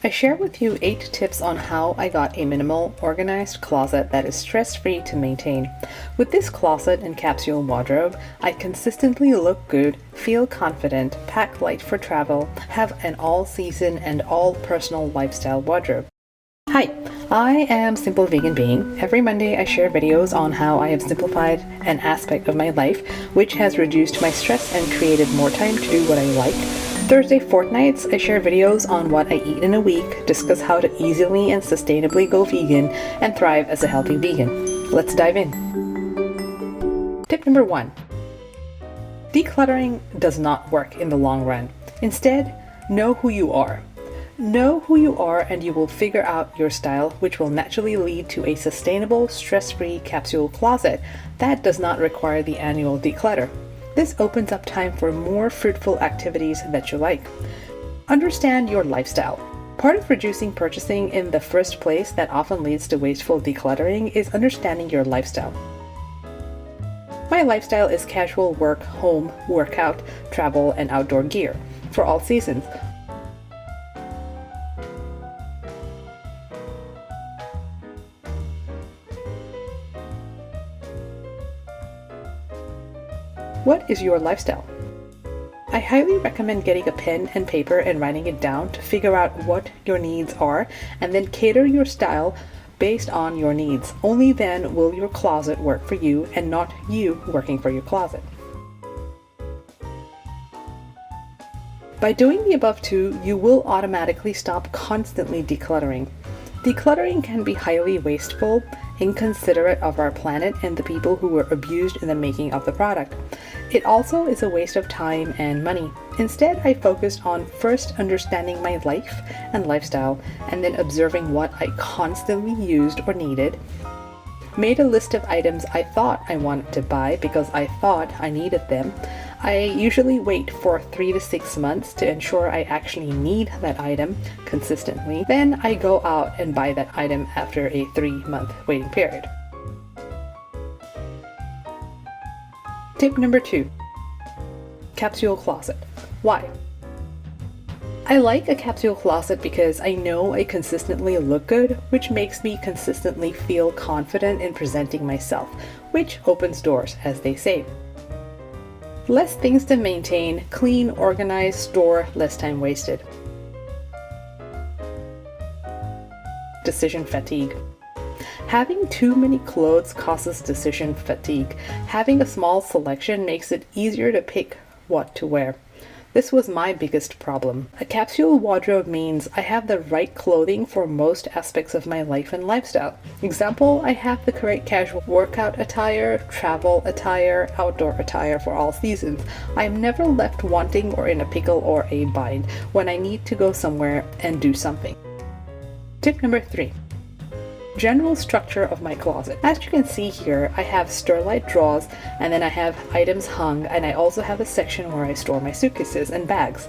I share with you 8 tips on how I got a minimal, organized closet that is stress-free to maintain. With this closet and capsule wardrobe, I consistently look good, feel confident, pack light for travel, have an all-season and all-personal lifestyle wardrobe. Hi, I am Simple Vegan Being. Every Monday I share videos on how I have simplified an aspect of my life, which has reduced my stress and created more time to do what I like. Thursday fortnights, I share videos on what I eat in a week, discuss how to easily and sustainably go vegan, and thrive as a healthy vegan. Let's dive in. Tip number 1. Decluttering does not work in the long run. Instead, know who you are. Know who you are and you will figure out your style, which will naturally lead to a sustainable, stress-free capsule closet that does not require the annual declutter. This opens up time for more fruitful activities that you like. Understand your lifestyle. Part of reducing purchasing in the first place that often leads to wasteful decluttering is understanding your lifestyle. My lifestyle is casual work, home, workout, travel, and outdoor gear for all seasons. What is your lifestyle? I highly recommend getting a pen and paper and writing it down to figure out what your needs are and then cater your style based on your needs. Only then will your closet work for you and not you working for your closet. By doing the above two, you will automatically stop constantly decluttering. Decluttering can be highly wasteful, inconsiderate of our planet and the people who were abused in the making of the product. It also is a waste of time and money. Instead, I focused on first understanding my life and lifestyle and then observing what I constantly used or needed. Made a list of items I thought I wanted to buy because I thought I needed them. I usually wait for 3 to 6 months to ensure I actually need that item consistently. Then I go out and buy that item after a 3-month waiting period. Tip number 2. Capsule closet. Why? I like a capsule closet because I know I consistently look good, which makes me consistently feel confident in presenting myself, which opens doors, as they say. Less things to maintain, clean, organized, store, less time wasted. Decision fatigue. Having too many clothes causes decision fatigue. Having a small selection makes it easier to pick what to wear. This was my biggest problem. A capsule wardrobe means I have the right clothing for most aspects of my life and lifestyle. Example, I have the correct casual workout attire, travel attire, outdoor attire for all seasons. I am never left wanting or in a pickle or a bind when I need to go somewhere and do something. Tip number 3. General structure of my closet. As you can see here, I have starlight drawers and then I have items hung, and I also have a section where I store my suitcases and bags.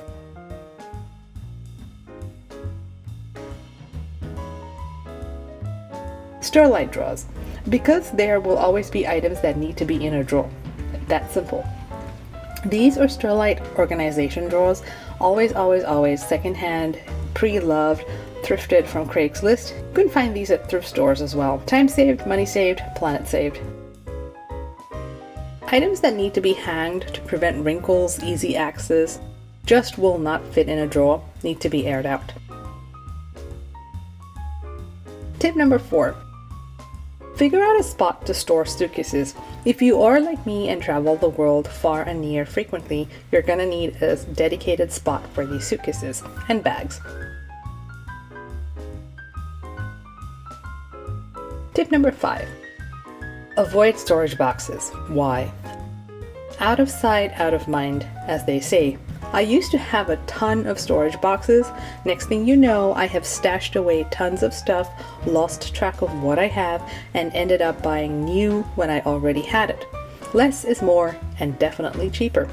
Starlight drawers. Because there will always be items that need to be in a drawer. That simple. These are starlight organization drawers, always secondhand, pre-loved, thrifted from Craigslist. You can find these at thrift stores as well. Time saved, money saved, planet saved. Items that need to be hanged to prevent wrinkles, easy access, just will not fit in a drawer, need to be aired out. Tip number 4. Figure out a spot to store suitcases. If you are like me and travel the world far and near frequently, you're gonna need a dedicated spot for these suitcases and bags. Tip number 5. Avoid storage boxes. Why? Out of sight, out of mind, as they say. I used to have a ton of storage boxes. Next thing you know, I have stashed away tons of stuff, lost track of what I have, and ended up buying new when I already had it. Less is more, and definitely cheaper.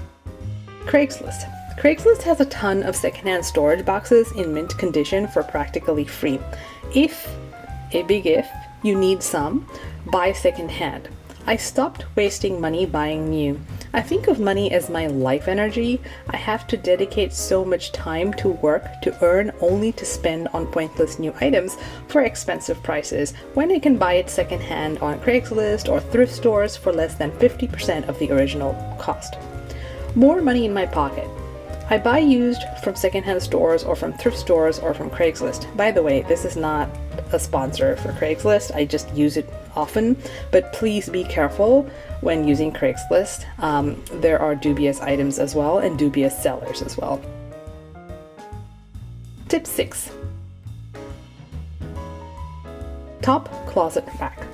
Craigslist. Craigslist has a ton of secondhand storage boxes in mint condition for practically free. If, a big if, you need some, buy secondhand. I stopped wasting money buying new. I think of money as my life energy. I have to dedicate so much time to work to earn only to spend on pointless new items for expensive prices when I can buy it secondhand on Craigslist or thrift stores for less than 50% of the original cost. More money in my pocket. I buy used from secondhand stores or from thrift stores or from Craigslist. By the way, this is not a sponsor for Craigslist. I just use it often, but please be careful when using Craigslist. There are dubious items as well and dubious sellers as well. Tip 6. Top closet rack.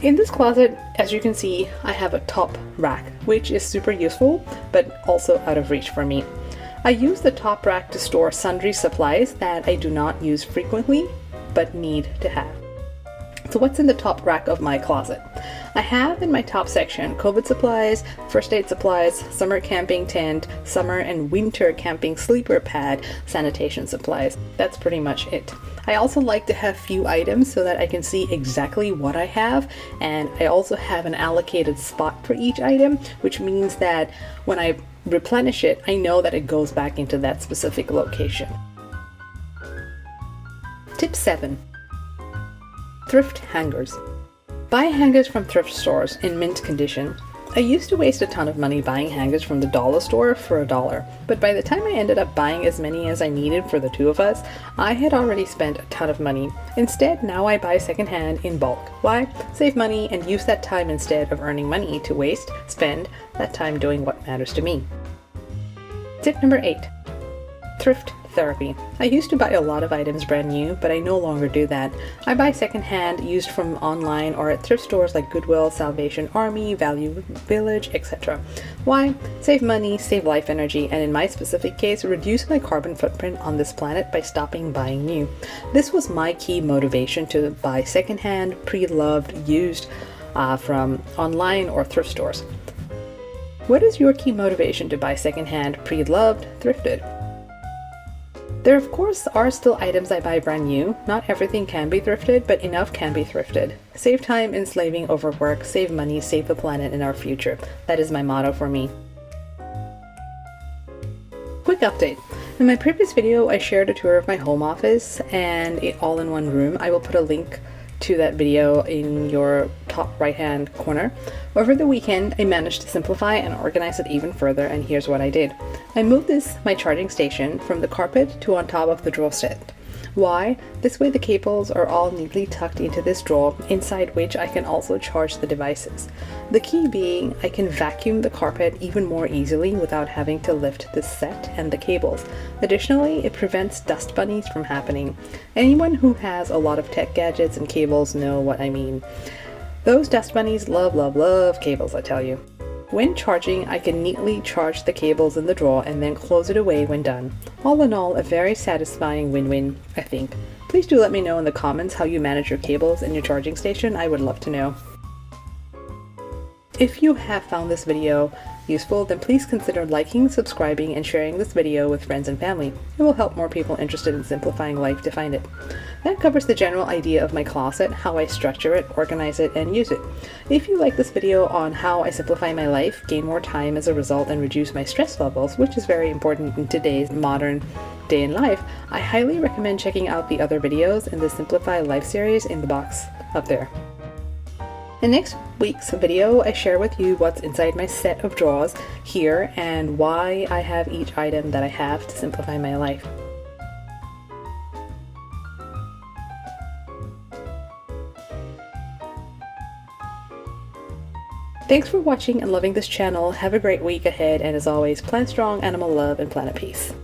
In this closet, as you can see, I have a top rack, which is super useful, but also out of reach for me. I use the top rack to store sundry supplies that I do not use frequently, but need to have. So what's in the top rack of my closet? I have in my top section COVID supplies, first aid supplies, summer camping tent, summer and winter camping sleeper pad, sanitation supplies. That's pretty much it. I also like to have few items so that I can see exactly what I have, and I also have an allocated spot for each item, which means that when I replenish it, I know that it goes back into that specific location. Tip 7. Thrift hangers. Buy hangers from thrift stores in mint condition. I used to waste a ton of money buying hangers from the dollar store for $1, but by the time I ended up buying as many as I needed for the two of us, I had already spent a ton of money. Instead, now I buy secondhand in bulk. Why? Save money and use that time instead of earning money to waste, spend that time doing what matters to me. Tip number 8. Thrift therapy. I used to buy a lot of items brand new, but I no longer do that. I buy secondhand, used from online or at thrift stores like Goodwill, Salvation Army, Value Village, etc. Why? Save money, save life energy, and in my specific case, reduce my carbon footprint on this planet by stopping buying new. This was my key motivation to buy secondhand, pre-loved, used from online or thrift stores. What is your key motivation to buy secondhand, pre-loved, thrifted? There of course are still items I buy brand new. Not everything can be thrifted, but enough can be thrifted. Save time in slaving over work, save money, save the planet and our future. That is my motto for me. Quick update. In my previous video, I shared a tour of my home office and it all in one room. I will put a link to that video in your top right hand corner. Over the weekend, I managed to simplify and organize it even further, and here's what I did. I moved my charging station from the carpet to on top of the drawer set. Why? This way the cables are all neatly tucked into this drawer, inside which I can also charge the devices. The key being I can vacuum the carpet even more easily without having to lift the set and the cables. Additionally, it prevents dust bunnies from happening. Anyone who has a lot of tech gadgets and cables know what I mean. Those dust bunnies love, love, love cables, I tell you. When charging, I can neatly charge the cables in the drawer and then close it away when done. All in all, a very satisfying win-win, I think. Please do let me know in the comments how you manage your cables and your charging station. I would love to know. If you have found this video useful, then please consider liking, subscribing, and sharing this video with friends and family. It will help more people interested in simplifying life to find it. That covers the general idea of my closet, how I structure it, organize it, and use it. If you like this video on how I simplify my life, gain more time as a result, and reduce my stress levels, which is very important in today's modern day in life, I highly recommend checking out the other videos in the Simplify Life series in the box up there. In next week's video, I share with you what's inside my set of drawers here and why I have each item that I have to simplify my life. Thanks for watching and loving this channel. Have a great week ahead, and as always, plant strong, animal love, and planet peace.